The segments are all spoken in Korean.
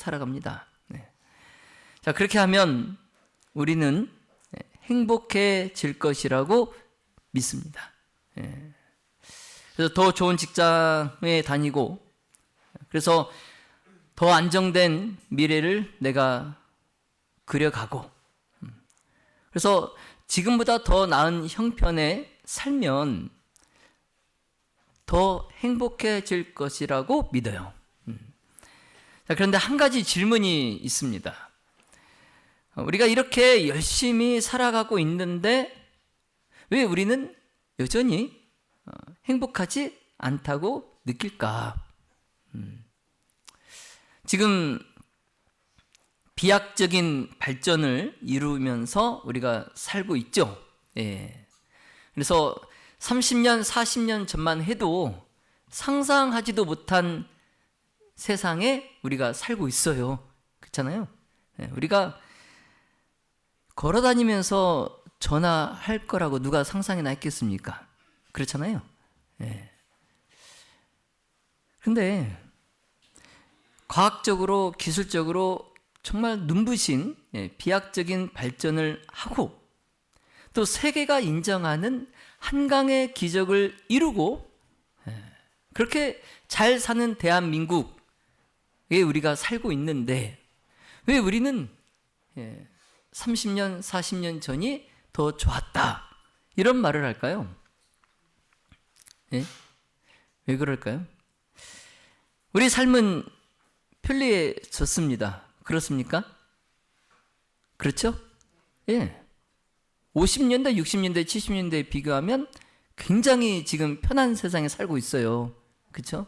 살아갑니다. 자, 그렇게 하면 우리는 행복해질 것이라고 믿습니다. 그래서 더 좋은 직장에 다니고, 그래서 더 안정된 미래를 내가 그려가고, 그래서 지금보다 더 나은 형편에 살면 더 행복해질 것이라고 믿어요. 자, 그런데 한 가지 질문이 있습니다. 우리가 이렇게 열심히 살아가고 있는데 왜 우리는 여전히 행복하지 않다고 느낄까? 지금 비약적인 발전을 이루면서 우리가 살고 있죠. 그래서 30년, 40년 전만 해도 상상하지도 못한 세상에 우리가 살고 있어요. 그렇잖아요. 우리가 걸어다니면서 전화할 거라고 누가 상상이나 했겠습니까? 그렇잖아요. 그런데 과학적으로, 기술적으로 정말 눈부신 비약적인 발전을 하고 또 세계가 인정하는 한강의 기적을 이루고 그렇게 잘 사는 대한민국에 우리가 살고 있는데 왜 우리는 30년, 40년 전이 더 좋았다 이런 말을 할까요? 왜 그럴까요? 우리 삶은 편리해졌습니다. 그렇습니까? 그렇죠? 50년대, 60년대, 70년대에 비교하면 굉장히 지금 편한 세상에 살고 있어요. 그렇죠?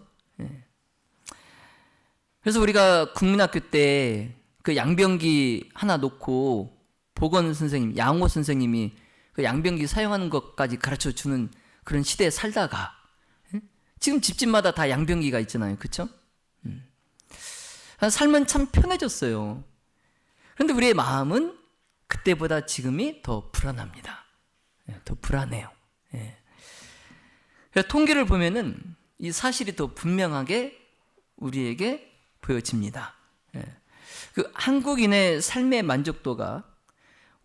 그래서 우리가 국민학교 때 그 양변기 하나 놓고 보건 선생님, 양호 선생님이 그 양변기 사용하는 것까지 가르쳐 주는 그런 시대에 살다가 지금 집집마다 다 양변기가 있잖아요. 그렇죠? 삶은 참 편해졌어요. 그런데 우리의 마음은 그때보다 지금이 더 불안합니다. 더 불안해요. 통계를 보면은 이 사실이 더 분명하게 우리에게 보여집니다. 그 한국인의 삶의 만족도가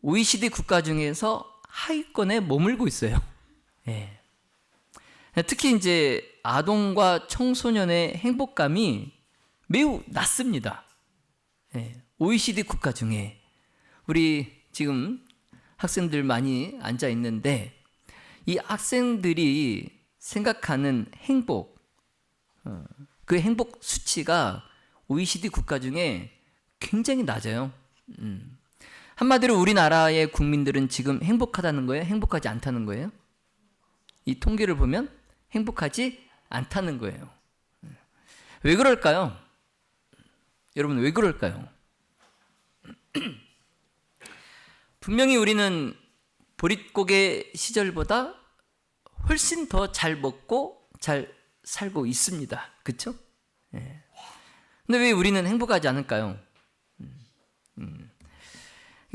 OECD 국가 중에서 하위권에 머물고 있어요. 특히 이제 아동과 청소년의 행복감이 매우 낮습니다. OECD 국가 중에 우리 지금 학생들 많이 앉아 있는데 이 학생들이 생각하는 행복, 그 행복 수치가 OECD 국가 중에 굉장히 낮아요. 한마디로 우리나라의 국민들은 지금 행복하다는 거예요? 행복하지 않다는 거예요? 이 통계를 보면 행복하지 않다는 거예요. 왜 그럴까요? 여러분, 왜 그럴까요? 분명히 우리는 보릿고개 시절보다 훨씬 더 잘 먹고 잘 살고 있습니다. 그렇죠? 근데 왜 우리는 행복하지 않을까요?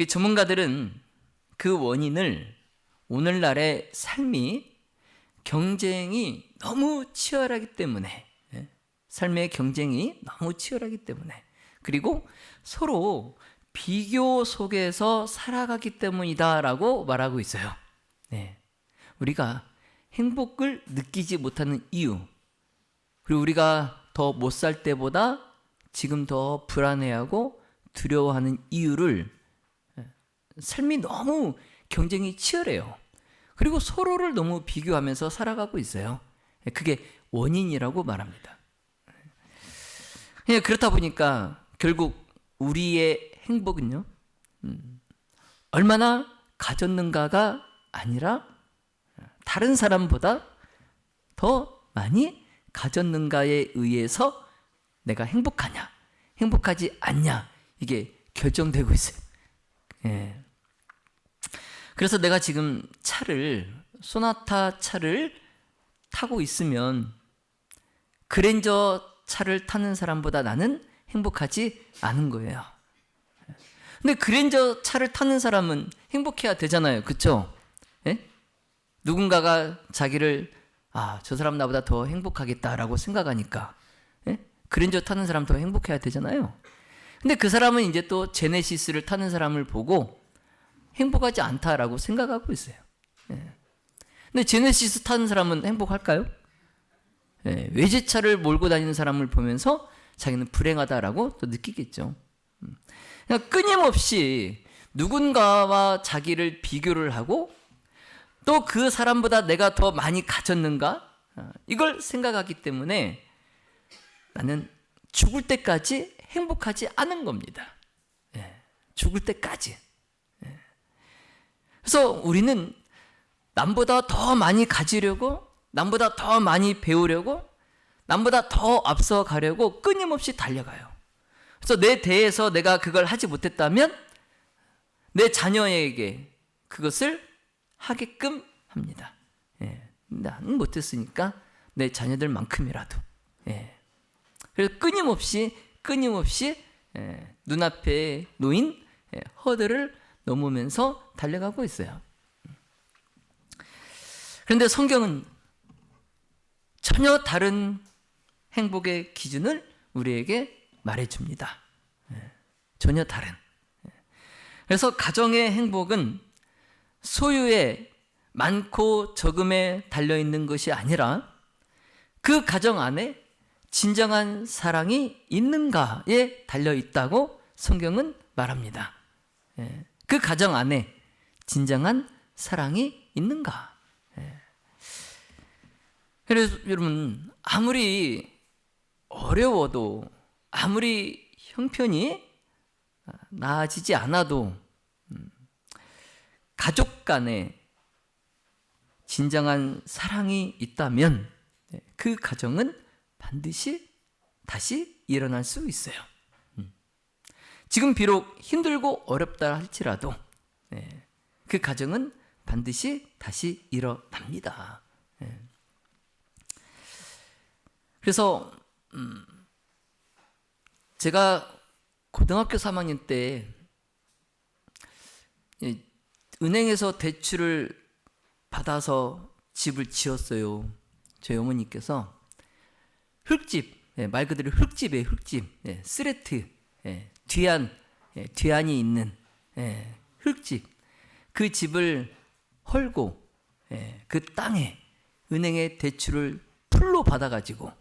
전문가들은 그 원인을 오늘날의 삶이 경쟁이 너무 치열하기 때문에, 삶의 경쟁이 너무 치열하기 때문에, 그리고 서로 비교 속에서 살아가기 때문이다라고 말하고 있어요. 우리가 행복을 느끼지 못하는 이유, 그리고 우리가 더 못 살 때보다 지금 더 불안해하고 두려워하는 이유를 삶이 너무 경쟁이 치열해요. 그리고 서로를 너무 비교하면서 살아가고 있어요. 그게 원인이라고 말합니다. 그렇다 보니까 결국 우리의 행복은요, 얼마나 가졌는가가 아니라 다른 사람보다 더 많이 가졌는가에 의해서 내가 행복하냐, 행복하지 않냐, 이게 결정되고 있어요. 그래서 내가 지금 소나타 차를 타고 있으면 그랜저 차를 타는 사람보다 나는 행복하지 않은 거예요. 근데 그랜저 차를 타는 사람은 행복해야 되잖아요. 그렇죠? 누군가가 자기를 저 사람 나보다 더 행복하겠다라고 생각하니까 그랜저 타는 사람 더 행복해야 되잖아요. 근데 그 사람은 이제 또 제네시스를 타는 사람을 보고 행복하지 않다라고 생각하고 있어요. 예. 근데 제네시스 타는 사람은 행복할까요? 예. 외제차를 몰고 다니는 사람을 보면서 자기는 불행하다라고 또 느끼겠죠. 그러니까 끊임없이 누군가와 자기를 비교를 하고 또 그 사람보다 내가 더 많이 가졌는가? 이걸 생각하기 때문에 나는 죽을 때까지 행복하지 않은 겁니다. 예, 죽을 때까지. 예. 그래서 우리는 남보다 더 많이 가지려고, 남보다 더 많이 배우려고, 남보다 더 앞서 가려고 끊임없이 달려가요. 그래서 내 대에서 내가 그걸 하지 못했다면 내 자녀에게 그것을 하게끔 합니다. 예, 나는 못했으니까 내 자녀들만큼이라도. 예. 그래서 끊임없이 눈앞에 놓인 허들을 넘으면서 달려가고 있어요. 그런데 성경은 전혀 다른 행복의 기준을 우리에게 말해줍니다. 전혀 다른. 그래서 가정의 행복은 소유에 많고 적음에 달려있는 것이 아니라 그 가정 안에 진정한 사랑이 있는가에 달려있다고 성경은 말합니다. 그 가정 안에 진정한 사랑이 있는가. 그래서 여러분, 아무리 어려워도, 아무리 형편이 나아지지 않아도 가족 간에 진정한 사랑이 있다면 그 가정은 반드시 다시 일어날 수 있어요. 지금 비록 힘들고 어렵다 할지라도 그 가정은 반드시 다시 일어납니다. 그래서 제가 고등학교 3학년 때 은행에서 대출을 받아서 집을 지었어요. 저희 어머니께서 흙집, 말 그대로 흙집이에요. 흙집, 쓰레트, 뒤안이 있는 흙집. 그 집을 헐고 그 땅에 은행의 대출을 풀로 받아가지고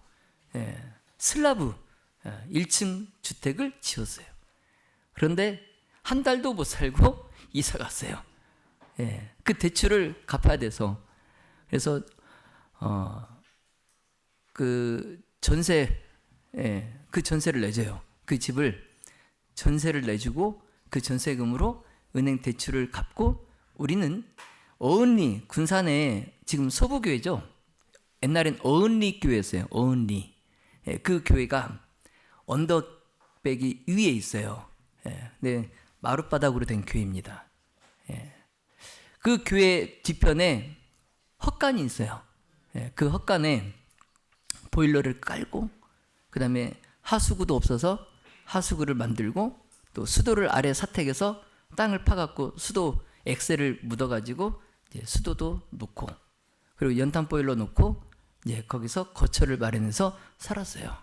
슬라브 1층 주택을 지었어요. 그런데 한 달도 못 살고 이사 갔어요. 그 대출을 갚아야 돼서. 그래서 그 전세, 그 전세를 내줘요. 그 집을 전세를 내주고 그 전세금으로 은행 대출을 갚고 우리는 어은리, 군산에 지금 서부교회죠. 옛날엔 어은리 교회였어요. 어은리. 그 교회가 언덕배기 위에 있어요. 네, 마룻바닥으로 된 교회입니다. 그 교회 뒤편에 헛간이 있어요. 그 헛간에 보일러를 깔고 그 다음에 하수구도 없어서 하수구를 만들고 또 수도를 아래 사택에서 땅을 파갖고 수도 엑셀을 묻어가지고 이제 수도도 놓고 그리고 연탄 보일러 놓고 이제 거기서 거처를 마련해서 살았어요.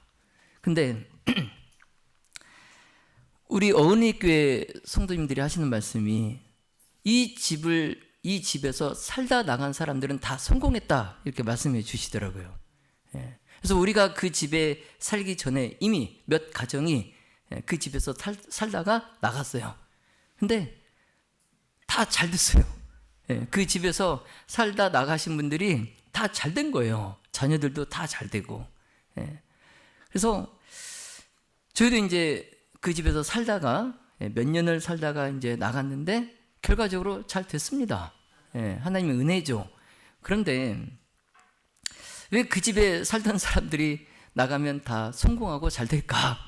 근데 우리 어은리교회 성도님들이 하시는 말씀이 이 집에서 살다 나간 사람들은 다 성공했다 이렇게 말씀해 주시더라고요. 그래서 우리가 그 집에 살기 전에 이미 몇 가정이 그 집에서 살다가 나갔어요. 근데 다 잘 됐어요. 그 집에서 살다 나가신 분들이 다 잘 된 거예요. 자녀들도 다 잘 되고. 그래서 저희도 이제 그 집에서 살다가 몇 년을 살다가 이제 나갔는데 결과적으로 잘 됐습니다. 하나님의 은혜죠. 그런데 왜 그 집에 살던 사람들이 나가면 다 성공하고 잘 될까?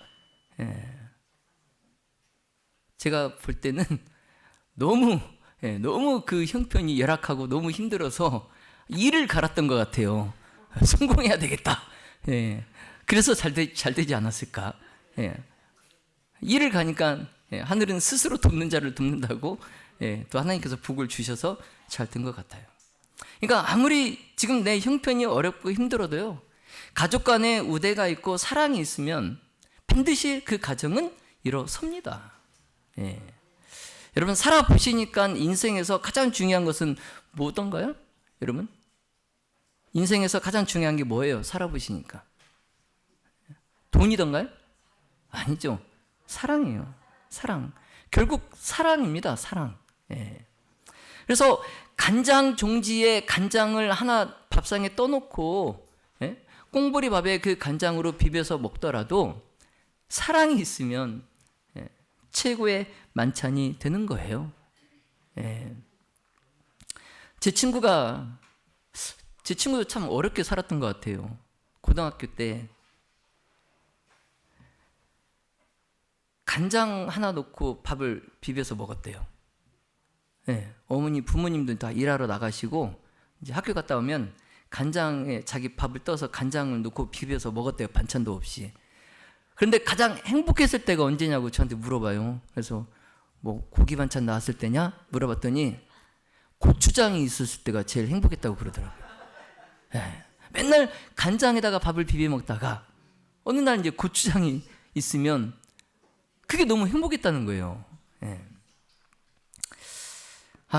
제가 볼 때는 너무 그 형편이 열악하고 너무 힘들어서 일을 갈았던 것 같아요. 성공해야 되겠다. 그래서 잘 되지 않았을까? 일을 가니까 하늘은 스스로 돕는 자를 돕는다고 또 하나님께서 복을 주셔서 잘 된 것 같아요. 그러니까 아무리 지금 내 형편이 어렵고 힘들어도요, 가족 간에 우대가 있고 사랑이 있으면 반드시 그 가정은 일어섭니다. 예. 여러분 살아보시니까 인생에서 가장 중요한 것은 뭐던가요? 여러분 인생에서 가장 중요한 게 뭐예요? 살아보시니까 돈이던가요? 아니죠. 사랑이에요. 사랑. 결국 사랑입니다. 사랑. 예. 그래서 간장 종지에 간장을 하나 밥상에 떠놓고 꽁보리 밥에 그 간장으로 비벼서 먹더라도 사랑이 있으면 최고의 만찬이 되는 거예요. 제 친구도 참 어렵게 살았던 것 같아요. 고등학교 때 간장 하나 넣고 밥을 비벼서 먹었대요. 어머니, 부모님도 다 일하러 나가시고 이제 학교 갔다 오면 간장에 자기 밥을 떠서 간장을 넣고 비벼서 먹었대요. 반찬도 없이. 그런데 가장 행복했을 때가 언제냐고 저한테 물어봐요. 그래서 뭐 고기 반찬 나왔을 때냐? 물어봤더니 고추장이 있었을 때가 제일 행복했다고 그러더라고요. 맨날 간장에다가 밥을 비벼 먹다가 어느 날 이제 고추장이 있으면 그게 너무 행복했다는 거예요.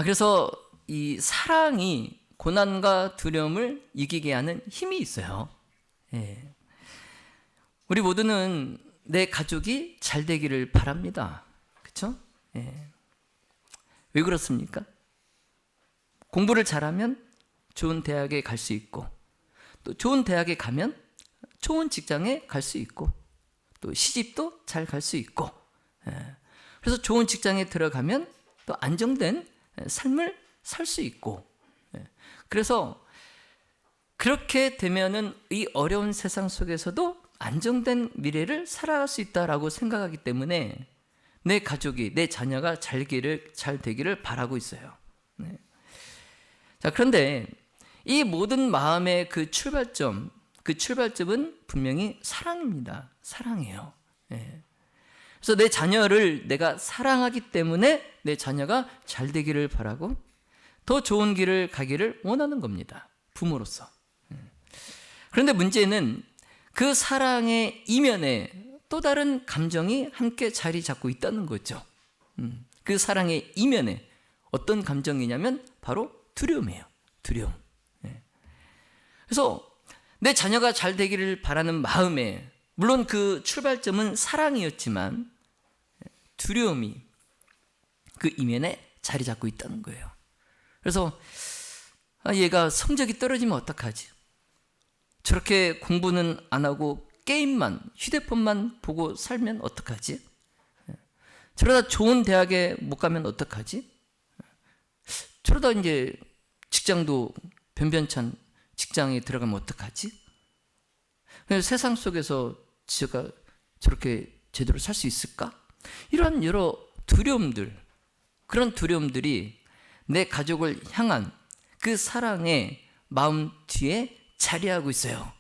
그래서 이 사랑이 고난과 두려움을 이기게 하는 힘이 있어요. 우리 모두는 내 가족이 잘 되기를 바랍니다. 그렇죠? 왜 그렇습니까? 공부를 잘하면 좋은 대학에 갈 수 있고 또 좋은 대학에 가면 좋은 직장에 갈 수 있고 또 시집도 잘 갈 수 있고 그래서 좋은 직장에 들어가면 또 안정된 삶을 살 수 있고 그래서 그렇게 되면은 이 어려운 세상 속에서도 안정된 미래를 살아갈 수 있다라고 생각하기 때문에 내 가족이, 내 자녀가 잘 되기를 바라고 있어요. 자, 그런데 이 모든 마음의 그 출발점은 분명히 사랑입니다. 사랑이에요. 그래서 내 자녀를 내가 사랑하기 때문에 내 자녀가 잘 되기를 바라고 더 좋은 길을 가기를 원하는 겁니다. 부모로서. 그런데 문제는 그 사랑의 이면에 또 다른 감정이 함께 자리 잡고 있다는 거죠. 그 사랑의 이면에 어떤 감정이냐면 바로 두려움이에요. 두려움. 그래서 내 자녀가 잘 되기를 바라는 마음에 물론 그 출발점은 사랑이었지만 두려움이 그 이면에 자리 잡고 있다는 거예요. 그래서 얘가 성적이 떨어지면 어떡하지? 저렇게 공부는 안 하고 게임만, 휴대폰만 보고 살면 어떡하지? 저러다 좋은 대학에 못 가면 어떡하지? 저러다 이제 직장도 변변찮 직장에 들어가면 어떡하지? 세상 속에서 제가 저렇게 제대로 살 수 있을까? 이런 여러 두려움들, 그런 두려움들이 내 가족을 향한 그 사랑의 마음 뒤에 자리하고 있어요.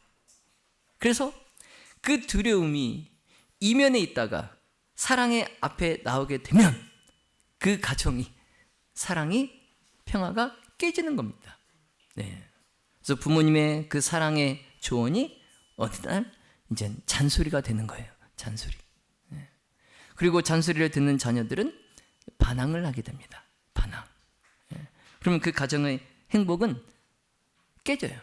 그래서 그 두려움이 이면에 있다가 사랑의 앞에 나오게 되면 그 가정이 사랑이 평화가 깨지는 겁니다. 그래서 부모님의 그 사랑의 조언이 어느 날 이제 잔소리가 되는 거예요. 잔소리. 그리고 잔소리를 듣는 자녀들은 반항을 하게 됩니다. 반항. 그러면 그 가정의 행복은 깨져요.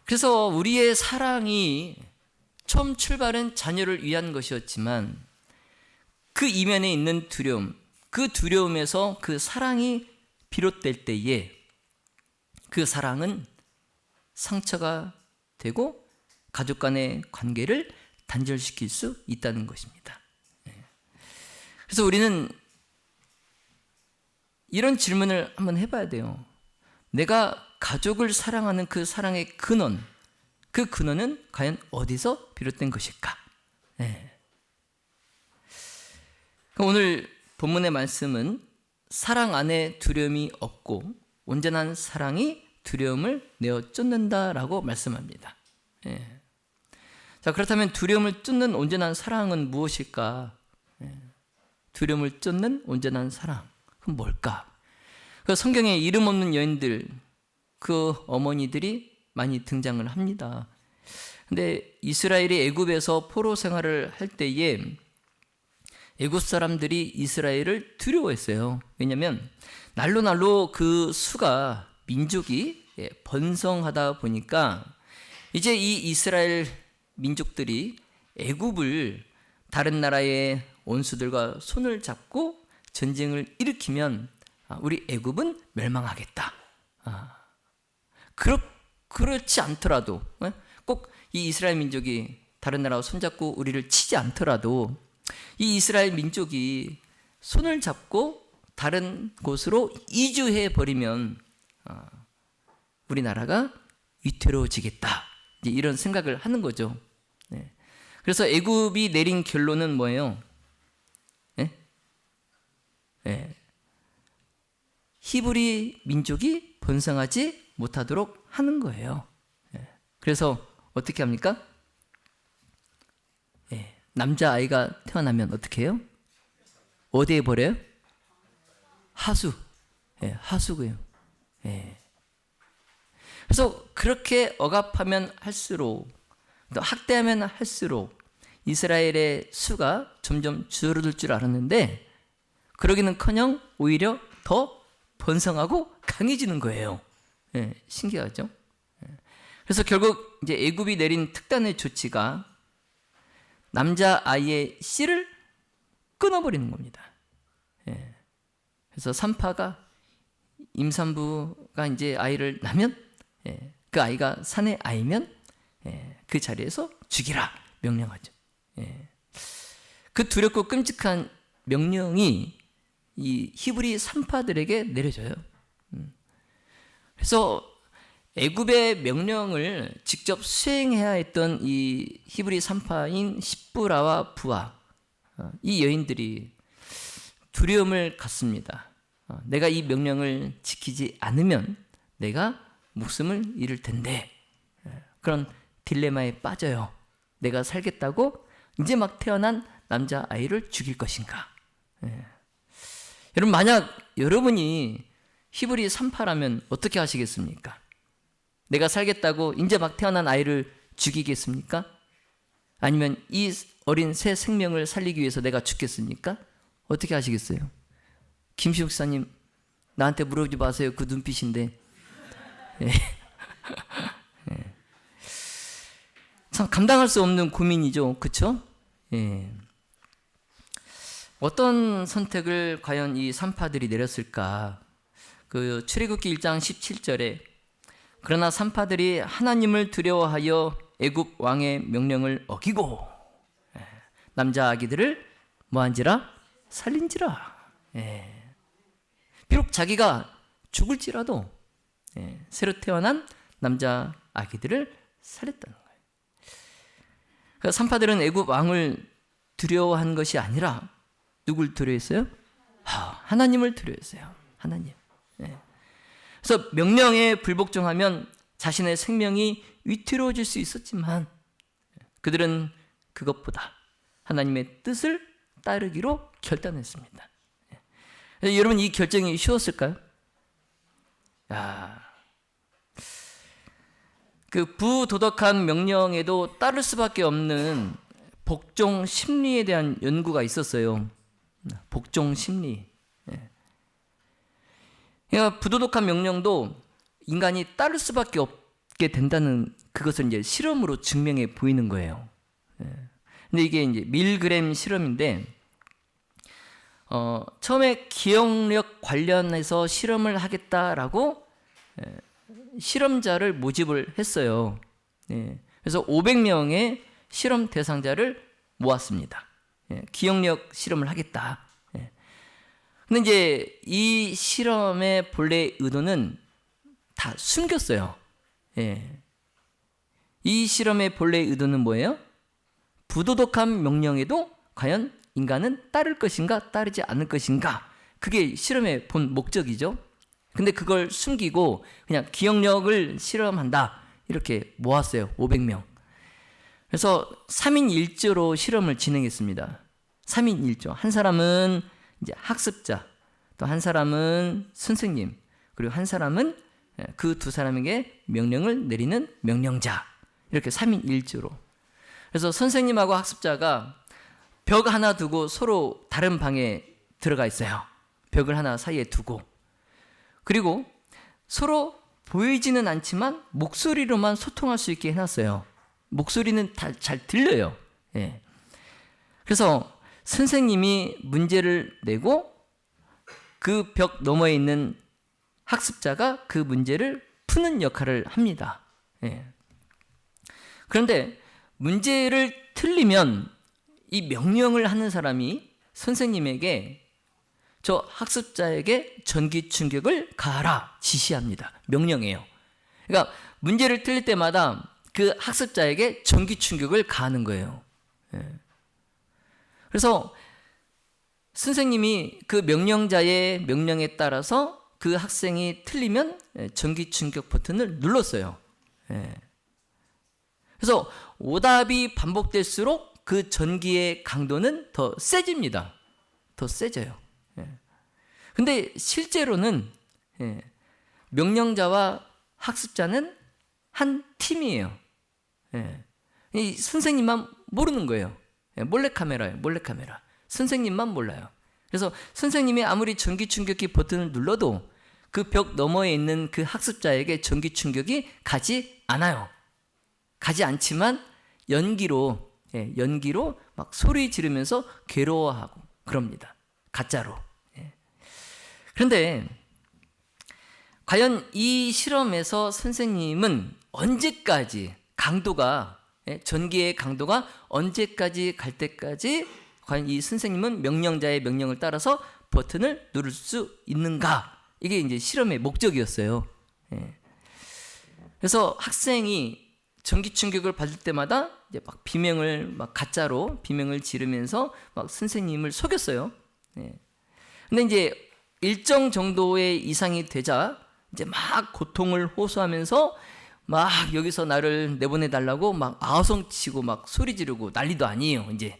그래서 우리의 사랑이 처음 출발은 자녀를 위한 것이었지만 그 이면에 있는 두려움, 그 두려움에서 그 사랑이 비롯될 때에 그 사랑은 상처가 되고 가족 간의 관계를 단절시킬 수 있다는 것입니다. 그래서 우리는 이런 질문을 한번 해봐야 돼요. 내가 가족을 사랑하는 그 사랑의 근원, 그 근원은 과연 어디서 비롯된 것일까? 오늘 본문의 말씀은 사랑 안에 두려움이 없고 온전한 사랑이 두려움을 내어 쫓는다라고 말씀합니다. 자, 그렇다면 두려움을 쫓는 온전한 사랑은 무엇일까? 두려움을 쫓는 온전한 사랑, 그건 뭘까? 그 성경에 이름 없는 여인들, 그 어머니들이 많이 등장을 합니다. 근데 이스라엘이 애굽에서 포로 생활을 할 때에 애굽 사람들이 이스라엘을 두려워했어요. 왜냐하면 날로 날로 그 수가 민족이 번성하다 보니까 이제 이 이스라엘 민족들이 애굽을 다른 나라의 원수들과 손을 잡고 전쟁을 일으키면 우리 애굽은 멸망하겠다. 그렇지 않더라도 꼭 이 이스라엘 민족이 다른 나라와 손잡고 우리를 치지 않더라도 이 이스라엘 민족이 손을 잡고 다른 곳으로 이주해 버리면 우리나라가 위태로워지겠다. 이런 생각을 하는 거죠. 그래서 애굽이 내린 결론은 뭐예요? 히브리 민족이 번성하지 못하도록 하는 거예요. 그래서 어떻게 합니까? 남자아이가 태어나면 어떻게 해요? 어디에 버려요? 하수. 하수고요. 그래서 그렇게 억압하면 할수록, 또 학대하면 할수록 이스라엘의 수가 점점 줄어들 줄 알았는데 그러기는커녕 오히려 더 번성하고 강해지는 거예요. 신기하죠? 그래서 결국 이제 애굽이 내린 특단의 조치가 남자 아이의 씨를 끊어버리는 겁니다. 그래서 산파가 임산부가 이제 아이를 낳으면 그 아이가 산의 아이면 그 자리에서 죽이라 명령하죠. 그 두렵고 끔찍한 명령이 이 히브리 산파들에게 내려져요. 그래서 애굽의 명령을 직접 수행해야 했던 이 히브리 산파인 십부라와 부하, 이 여인들이 두려움을 갖습니다. 내가 이 명령을 지키지 않으면 내가 목숨을 잃을 텐데, 그런 딜레마에 빠져요. 내가 살겠다고 이제 막 태어난 남자아이를 죽일 것인가? 여러분, 만약 여러분이 히브리 산파라면 어떻게 하시겠습니까? 내가 살겠다고 이제 막 태어난 아이를 죽이겠습니까? 아니면 이 어린 새 생명을 살리기 위해서 내가 죽겠습니까? 어떻게 하시겠어요? 김시욱 사님, 나한테 물어보지 마세요. 그 눈빛인데. 참 감당할 수 없는 고민이죠. 그렇죠? 어떤 선택을 과연 이 산파들이 내렸을까? 그 출애굽기 1장 17절에 그러나 산파들이 하나님을 두려워하여 애굽 왕의 명령을 어기고 남자 아기들을 뭐한지라? 살린지라. 비록 자기가 죽을지라도 새로 태어난 남자 아기들을 살렸다는 거예요. 그러니까 산파들은 애굽 왕을 두려워한 것이 아니라 누굴 두려워했어요? 하나님을 두려워했어요. 하나님. 그래서 명령에 불복종하면 자신의 생명이 위태로워질 수 있었지만 그들은 그것보다 하나님의 뜻을 따르기로 결단했습니다. 여러분, 이 결정이 쉬웠을까요? 그 부도덕한 명령에도 따를 수밖에 없는 복종 심리에 대한 연구가 있었어요. 복종 심리. 그러니까 부도덕한 명령도 인간이 따를 수밖에 없게 된다는 그것을 이제 실험으로 증명해 보이는 거예요. 근데 이게 이제 밀그램 실험인데, 처음에 기억력 관련해서 실험을 하겠다라고 실험자를 모집을 했어요. 그래서 500명의 실험 대상자를 모았습니다. 기억력 실험을 하겠다. 근데 이제 이 실험의 본래 의도는 다 숨겼어요. 이 실험의 본래 의도는 뭐예요? 부도덕한 명령에도 과연 인간은 따를 것인가 따르지 않을 것인가, 그게 실험의 본 목적이죠. 근데 그걸 숨기고 그냥 기억력을 실험한다 이렇게 모았어요. 500명. 그래서 3인 1조로 실험을 진행했습니다. 3인 1조. 한 사람은 이제 학습자, 또 한 사람은 선생님, 그리고 한 사람은 그 두 사람에게 명령을 내리는 명령자, 이렇게 3인 1조로. 그래서 선생님하고 학습자가 벽 하나 두고 서로 다른 방에 들어가 있어요. 벽을 하나 사이에 두고. 그리고 서로 보이지는 않지만 목소리로만 소통할 수 있게 해놨어요. 목소리는 다 잘 들려요. 예. 그래서 선생님이 문제를 내고 그 벽 너머에 있는 학습자가 그 문제를 푸는 역할을 합니다. 예. 그런데 문제를 틀리면 이 명령을 하는 사람이 선생님에게 저 학습자에게 전기 충격을 가하라 지시합니다. 명령이에요. 그러니까 문제를 틀릴 때마다 그 학습자에게 전기 충격을 가하는 거예요. 예. 그래서 선생님이 그 명령자의 명령에 따라서 그 학생이 틀리면 전기 충격 버튼을 눌렀어요. 예. 그래서 오답이 반복될수록 그 전기의 강도는 더 세집니다. 더 세져요. 근데 실제로는 명령자와 학습자는 한 팀이에요. 이 선생님만 모르는 거예요. 몰래카메라예요. 몰래카메라. 선생님만 몰라요. 그래서 선생님이 아무리 전기 충격기 버튼을 눌러도 그 벽 너머에 있는 그 학습자에게 전기 충격이 가지 않아요. 가지 않지만 연기로 막 소리 지르면서 괴로워하고 그럽니다. 가짜로. 그런데 과연 이 실험에서 선생님은 언제까지 강도가 전기의 강도가 언제까지 갈 때까지 과연 이 선생님은 명령자의 명령을 따라서 버튼을 누를 수 있는가? 이게 이제 실험의 목적이었어요. 그래서 학생이 전기 충격을 받을 때마다 이제 막 비명을 막 가짜로 비명을 지르면서 막 선생님을 속였어요. 근데 이제 일정 정도의 이상이 되자 이제 막 고통을 호소하면서 막 여기서 나를 내보내 달라고 막 아우성치고 막 소리 지르고 난리도 아니에요. 이제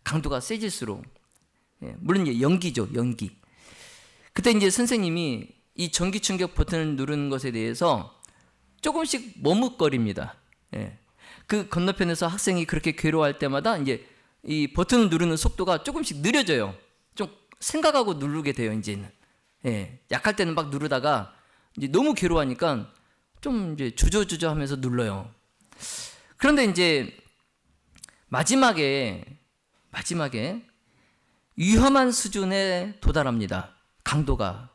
강도가 세질수록. 물론 이제 연기죠, 연기. 그때 이제 선생님이 이 전기 충격 버튼을 누르는 것에 대해서 조금씩 머뭇거립니다. 그 건너편에서 학생이 그렇게 괴로워할 때마다 이제 이 버튼을 누르는 속도가 조금씩 느려져요. 좀 생각하고 누르게 돼요, 이제는. 약할 때는 막 누르다가 이제 너무 괴로워하니까 좀 이제 주저주저 하면서 눌러요. 그런데 이제 마지막에 위험한 수준에 도달합니다. 강도가.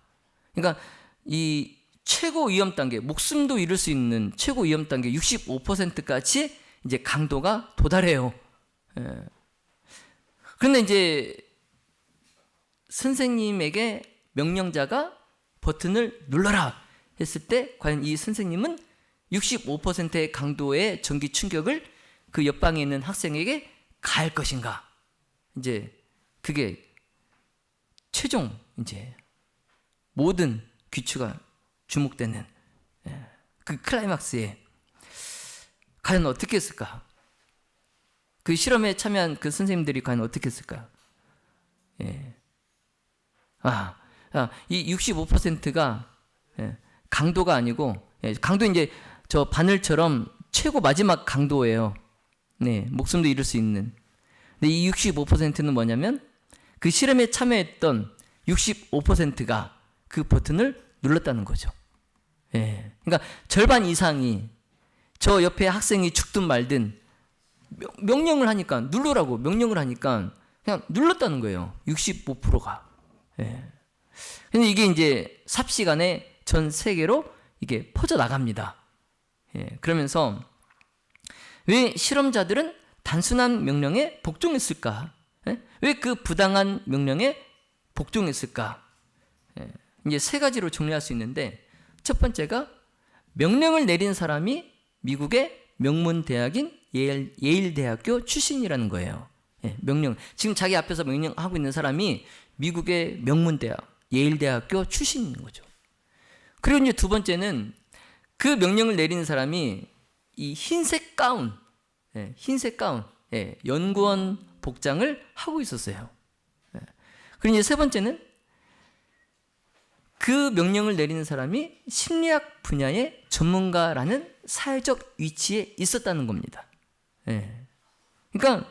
그러니까 이 최고 위험 단계, 목숨도 잃을 수 있는 최고 위험 단계 65%까지 이제 강도가 도달해요. 그런데 이제 선생님에게 명령자가 버튼을 눌러라 했을 때 과연 이 선생님은 65%의 강도의 전기 충격을 그 옆방에 있는 학생에게 가할 것인가? 이제 그게 최종 이제 모든 귀추가 주목되는 그 클라이막스에 과연 어떻게 했을까? 그 실험에 참여한 그 선생님들이 과연 어떻게 했을까? 이 65%가 강도가 아니고 강도 이제 저 바늘처럼 최고 마지막 강도예요. 목숨도 잃을 수 있는. 근데 이 65%는 뭐냐면 그 실험에 참여했던 65%가 그 버튼을 눌렀다는 거죠. 그러니까 절반 이상이 저 옆에 학생이 죽든 말든 명령을 하니까 누르라고 명령을 하니까 그냥 눌렀다는 거예요. 65%가. 근데 이게 이제 삽시간에 전 세계로 이게 퍼져 나갑니다. 그러면서 왜 실험자들은 단순한 명령에 복종했을까? 왜 그 부당한 명령에 복종했을까? 이제 세 가지로 정리할 수 있는데 첫 번째가 명령을 내린 사람이 미국의 명문 대학인 예일 대학교 출신이라는 거예요. 명령. 지금 자기 앞에서 명령하고 있는 사람이 미국의 명문 대학 예일 대학교 출신인 거죠. 그리고 이제 두 번째는 그 명령을 내리는 사람이 이 흰색 가운, 연구원 복장을 하고 있었어요. 그리고 이제 세 번째는 그 명령을 내리는 사람이 심리학 분야의 전문가라는 사회적 위치에 있었다는 겁니다. 그러니까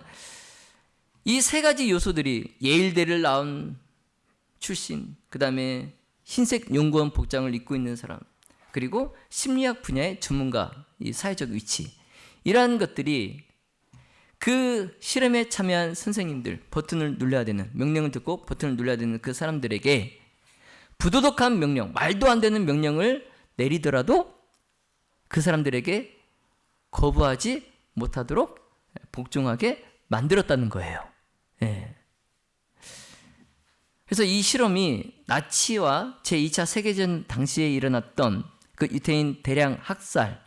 이 세 가지 요소들이 예일대를 나온 출신, 그 다음에 흰색 연구원 복장을 입고 있는 사람, 그리고 심리학 분야의 전문가, 이 사회적 위치, 이러한 것들이 그 실험에 참여한 선생님들, 버튼을 눌러야 되는, 명령을 듣고 버튼을 눌러야 되는 그 사람들에게 부도덕한 명령, 말도 안 되는 명령을 내리더라도 그 사람들에게 거부하지 못하도록 복종하게 만들었다는 거예요. 그래서 이 실험이 나치와 제2차 세계대전 당시에 일어났던 그 유태인 대량 학살,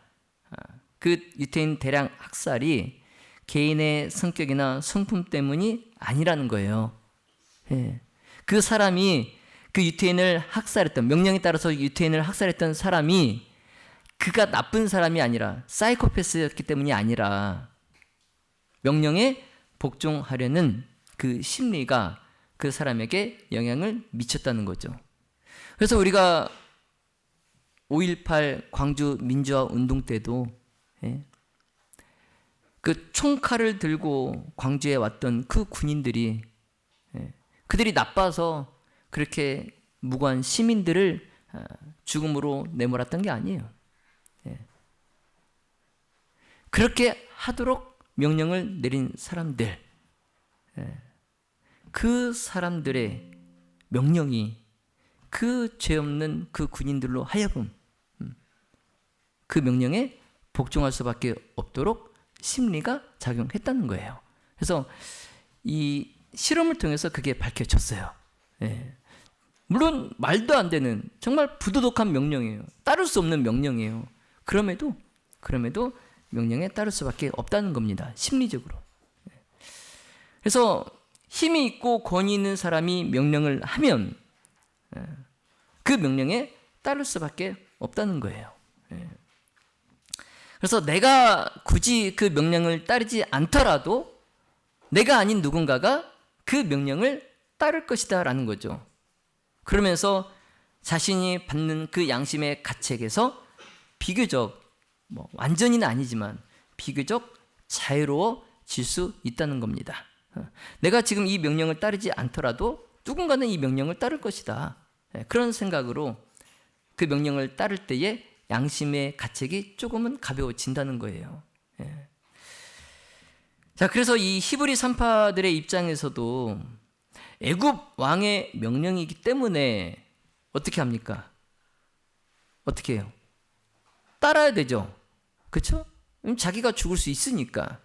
그 유태인 대량 학살이 개인의 성격이나 성품 때문이 아니라는 거예요. 그 사람이 그 유태인을 학살했던, 명령에 따라서 유태인을 학살했던 사람이 그가 나쁜 사람이 아니라 사이코패스였기 때문이 아니라 명령에 복종하려는 그 심리가 그 사람에게 영향을 미쳤다는 거죠. 그래서 우리가 5.18 광주 민주화 운동 때도 그 총칼을 들고 광주에 왔던 그 군인들이 그들이 나빠서 그렇게 무고한 시민들을 죽음으로 내몰았던 게 아니에요. 그렇게 하도록 명령을 내린 사람들, 그 사람들의 명령이 그 죄 없는 그 군인들로 하여금 그 명령에 복종할 수밖에 없도록 심리가 작용했다는 거예요. 그래서 이 실험을 통해서 그게 밝혀졌어요. 물론 말도 안 되는 정말 부도덕한 명령이에요. 따를 수 없는 명령이에요. 그럼에도 명령에 따를 수밖에 없다는 겁니다. 심리적으로. 그래서 힘이 있고 권위 있는 사람이 명령을 하면 그 명령에 따를 수밖에 없다는 거예요. 그래서 내가 굳이 그 명령을 따르지 않더라도 내가 아닌 누군가가 그 명령을 따를 것이다 라는 거죠. 그러면서 자신이 받는 그 양심의 가책에서 비교적 완전히는 아니지만 비교적 자유로워질 수 있다는 겁니다. 내가 지금 이 명령을 따르지 않더라도 누군가는 이 명령을 따를 것이다. 그런 생각으로 그 명령을 따를 때에 양심의 가책이 조금은 가벼워진다는 거예요. 자, 그래서 이 히브리 산파들의 입장에서도 애굽 왕의 명령이기 때문에 어떻게 합니까? 어떻게 해요? 따라야 되죠. 그렇죠? 자기가 죽을 수 있으니까.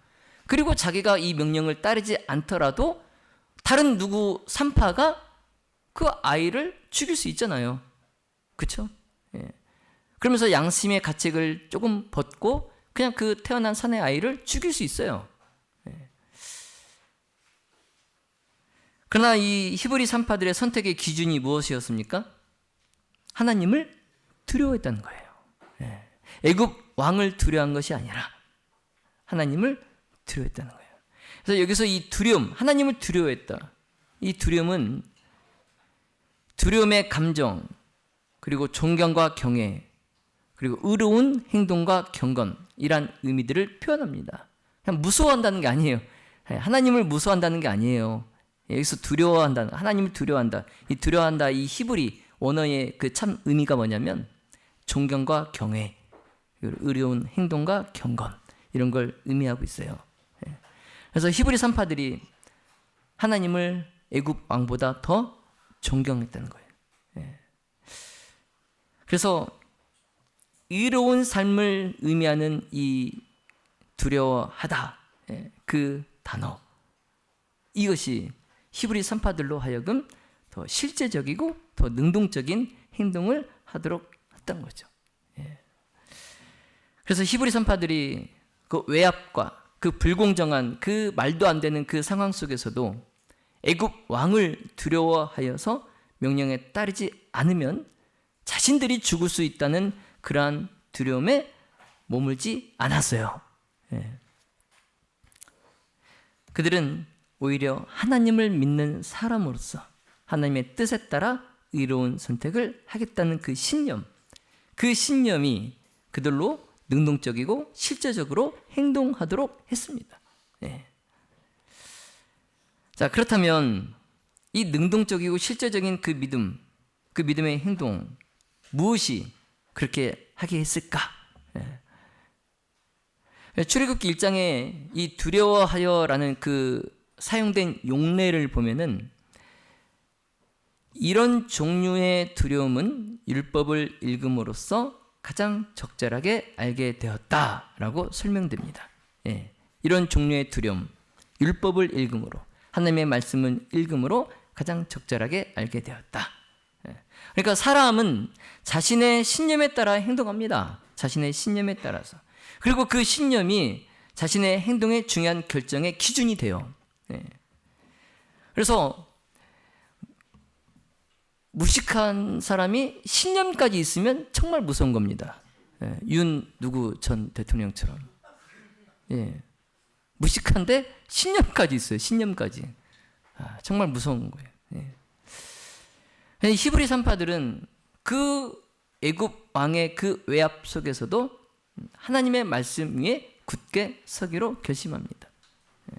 그리고 자기가 이 명령을 따르지 않더라도 다른 누구 산파가 그 아이를 죽일 수 있잖아요. 그렇죠? 그러면서 양심의 가책을 조금 벗고 그냥 그 태어난 사내 아이를 죽일 수 있어요. 그러나 이 히브리 산파들의 선택의 기준이 무엇이었습니까? 하나님을 두려워했다는 거예요. 애굽 왕을 두려워한 것이 아니라 하나님을 두려워했다는 거예요. 그래서 여기서 이 두려움, 하나님을 두려워했다. 이 두려움은 두려움의 감정, 그리고 존경과 경외, 그리고 의로운 행동과 경건이란 의미들을 표현합니다. 그냥 무서워한다는 게 아니에요. 하나님을 무서워한다는 게 아니에요. 여기서 두려워한다, 하나님을 두려워한다. 이 두려워한다, 이 히브리 원어의 그 참 의미가 뭐냐면 존경과 경외, 의로운 행동과 경건, 이런 걸 의미하고 있어요. 그래서 히브리 산파들이 하나님을 애굽 왕보다 더 존경했다는 거예요. 그래서 의로운 삶을 의미하는 이 두려워하다, 그 단어, 이것이 히브리 산파들로 하여금 더 실제적이고 더 능동적인 행동을 하도록 했던 거죠. 그래서 히브리 산파들이 그 외압과 그 불공정한 그 말도 안 되는 그 상황 속에서도 애굽 왕을 두려워하여서 명령에 따르지 않으면 자신들이 죽을 수 있다는 그러한 두려움에 머물지 않았어요. 그들은 오히려 하나님을 믿는 사람으로서 하나님의 뜻에 따라 의로운 선택을 하겠다는 그 신념, 그 신념이 그들로 능동적이고 실제적으로 행동하도록 했습니다. 예. 자, 그렇다면 이 능동적이고 실제적인 그 믿음, 그 믿음의 행동, 무엇이 그렇게 하게 했을까? 예. 출애굽기 1장에 이 두려워하여라는 그 사용된 용례를 보면은 이런 종류의 두려움은 율법을 읽음으로써 가장 적절하게 알게 되었다라고 설명됩니다. 예. 이런 종류의 두려움, 율법을 읽음으로, 하나님의 말씀을 읽음으로 가장 적절하게 알게 되었다. 예. 그러니까 사람은 자신의 신념에 따라 행동합니다. 자신의 신념에 따라서. 그리고 그 신념이 자신의 행동의 중요한 결정의 기준이 돼요. 예. 그래서 무식한 사람이 신념까지 있으면 정말 무서운 겁니다. 예. 윤 누구 전 대통령처럼. 예. 무식한데 신념까지 있어요. 신념까지. 정말 무서운 거예요. 예. 히브리 산파들은 그 애굽 왕의 그 외압 속에서도 하나님의 말씀 위에 굳게 서기로 결심합니다. 예.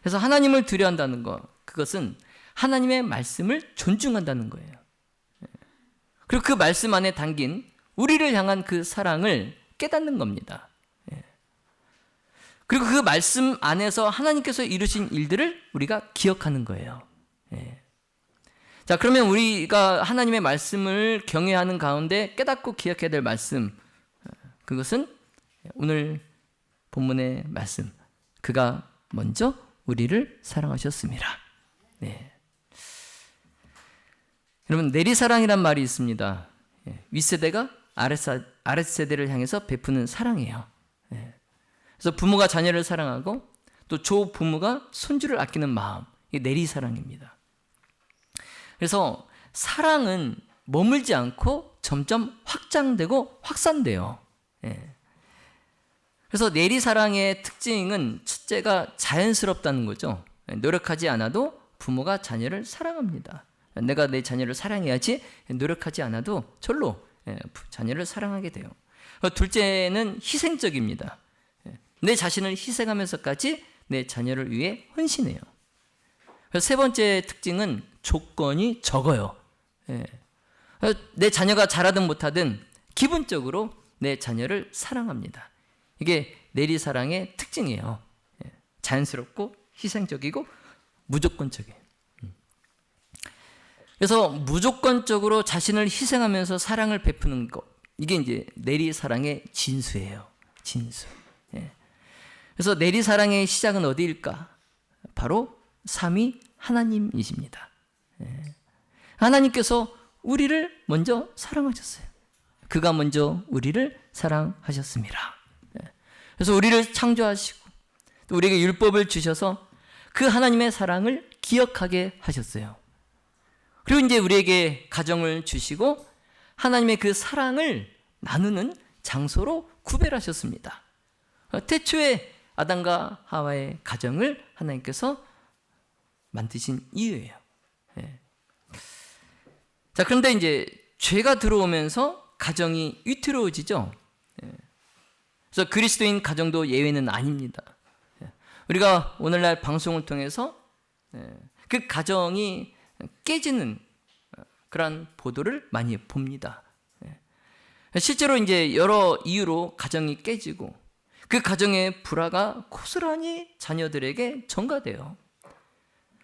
그래서 하나님을 두려워한다는 것, 그것은 하나님의 말씀을 존중한다는 거예요. 예. 그리고 그 말씀 안에 담긴 우리를 향한 그 사랑을 깨닫는 겁니다. 그리고 그 말씀 안에서 하나님께서 이루신 일들을 우리가 기억하는 거예요. 예. 자, 그러면 우리가 하나님의 말씀을 경외하는 가운데 깨닫고 기억해야 될 말씀, 그것은 오늘 본문의 말씀, 그가 먼저 우리를 사랑하셨습니다. 네. 여러분, 내리사랑이란 말이 있습니다. 예. 윗세대가 아랫세대를 향해서 베푸는 사랑이에요. 예. 그래서 부모가 자녀를 사랑하고 또 조부모가 손주를 아끼는 마음, 이게 내리사랑입니다. 그래서 사랑은 머물지 않고 점점 확장되고 확산돼요. 예. 그래서 내리사랑의 특징은 첫째가 자연스럽다는 거죠. 노력하지 않아도 부모가 자녀를 사랑합니다. 내가 내 자녀를 사랑해야지 노력하지 않아도 절로 자녀를 사랑하게 돼요. 둘째는 희생적입니다. 내 자신을 희생하면서까지 내 자녀를 위해 헌신해요. 세 번째 특징은 조건이 적어요. 내 자녀가 잘하든 못하든 기본적으로 내 자녀를 사랑합니다. 이게 내리사랑의 특징이에요. 자연스럽고 희생적이고 무조건적이에요. 그래서 무조건적으로 자신을 희생하면서 사랑을 베푸는 것, 이게 이제 내리사랑의 진수예요. 진수. 그래서 내리사랑의 시작은 어디일까? 바로 삼위 하나님이십니다. 하나님께서 우리를 먼저 사랑하셨어요. 그가 먼저 우리를 사랑하셨습니다. 그래서 우리를 창조하시고 또 우리에게 율법을 주셔서 그 하나님의 사랑을 기억하게 하셨어요. 그리고 이제 우리에게 가정을 주시고 하나님의 그 사랑을 나누는 장소로 구별하셨습니다. 태초에 아담과 하와의 가정을 하나님께서 만드신 이유예요. 자, 그런데 이제 죄가 들어오면서 가정이 위태로워지죠. 그래서 그리스도인 가정도 예외는 아닙니다. 우리가 오늘날 방송을 통해서 그 가정이 깨지는 그런 보도를 많이 봅니다. 실제로 이제 여러 이유로 가정이 깨지고 그 가정의 불화가 고스란히 자녀들에게 전가돼요.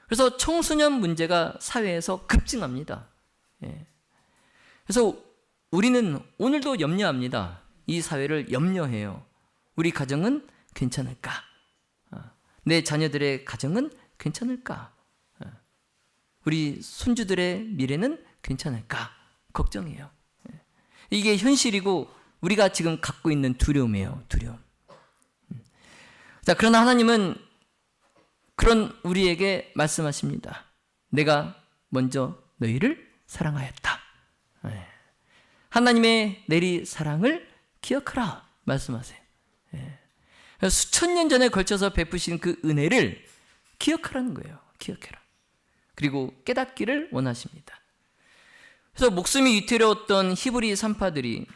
그래서 청소년 문제가 사회에서 급증합니다. 그래서 우리는 오늘도 염려합니다. 이 사회를 염려해요. 우리 가정은 괜찮을까? 내 자녀들의 가정은 괜찮을까? 우리 손주들의 미래는 괜찮을까? 걱정이에요. 이게 현실이고 우리가 지금 갖고 있는 두려움이에요. 두려움. 자, 그러나 하나님은 그런 우리에게 말씀하십니다. 내가 먼저 너희를 사랑하였다. 하나님의 내리 사랑을 기억하라 말씀하세요. 수천 년 전에 걸쳐서 베푸신 그 은혜를 기억하라는 거예요. 기억해라. 그리고 깨닫기를 원하십니다. 그래서 목숨이 위태로웠던 히브리 산파들이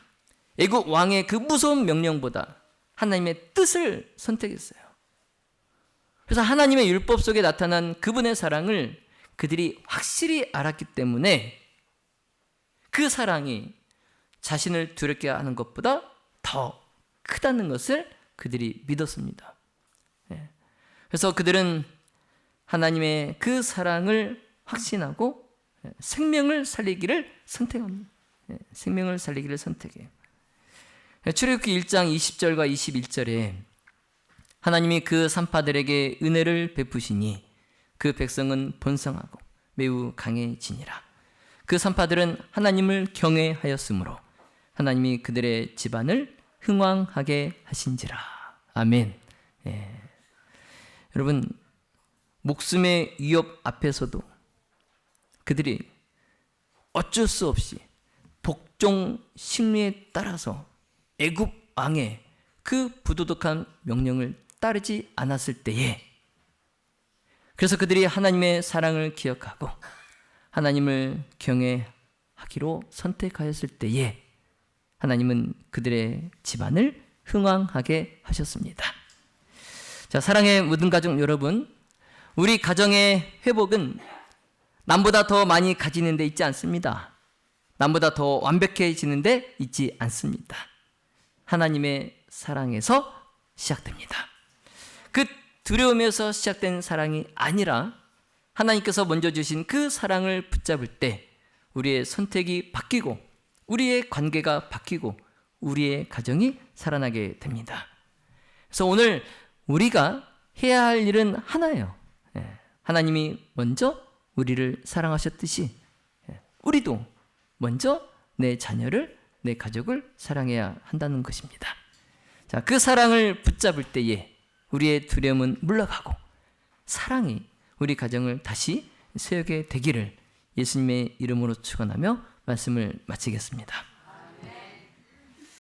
애굽 왕의 그 무서운 명령보다 하나님의 뜻을 선택했어요. 그래서 하나님의 율법 속에 나타난 그분의 사랑을 그들이 확실히 알았기 때문에 그 사랑이 자신을 두렵게 하는 것보다 더 크다는 것을 그들이 믿었습니다. 그래서 그들은 하나님의 그 사랑을 확신하고 생명을 살리기를 선택합니다. 생명을 살리기를 선택해요. 출애굽기 1장 20절과 21절에 하나님이 그 산파들에게 은혜를 베푸시니 그 백성은 번성하고 매우 강해지니라. 그 산파들은 하나님을 경외하였으므로 하나님이 그들의 집안을 흥왕하게 하신지라. 아멘. 여러분, 목숨의 위협 앞에서도 그들이 어쩔 수 없이 복종 식리에 따라서 애굽 왕의 그 부도덕한 명령을 따르지 않았을 때에, 그래서 그들이 하나님의 사랑을 기억하고 하나님을 경외하기로 선택하였을 때에 하나님은 그들의 집안을 흥왕하게 하셨습니다. 자, 사랑의 모든 가족 여러분, 우리 가정의 회복은 남보다 더 많이 가지는 데 있지 않습니다. 남보다 더 완벽해지는 데 있지 않습니다. 하나님의 사랑에서 시작됩니다. 그 두려움에서 시작된 사랑이 아니라 하나님께서 먼저 주신 그 사랑을 붙잡을 때 우리의 선택이 바뀌고 우리의 관계가 바뀌고 우리의 가정이 살아나게 됩니다. 그래서 오늘 우리가 해야 할 일은 하나예요. 하나님이 먼저 우리를 사랑하셨듯이 우리도 먼저 내 자녀를, 내 가족을 사랑해야 한다는 것입니다. 자, 그 사랑을 붙잡을 때에 우리의 두려움은 물러가고 사랑이 우리 가정을 다시 세우게 되기를 예수님의 이름으로 축원하며 말씀을 마치겠습니다.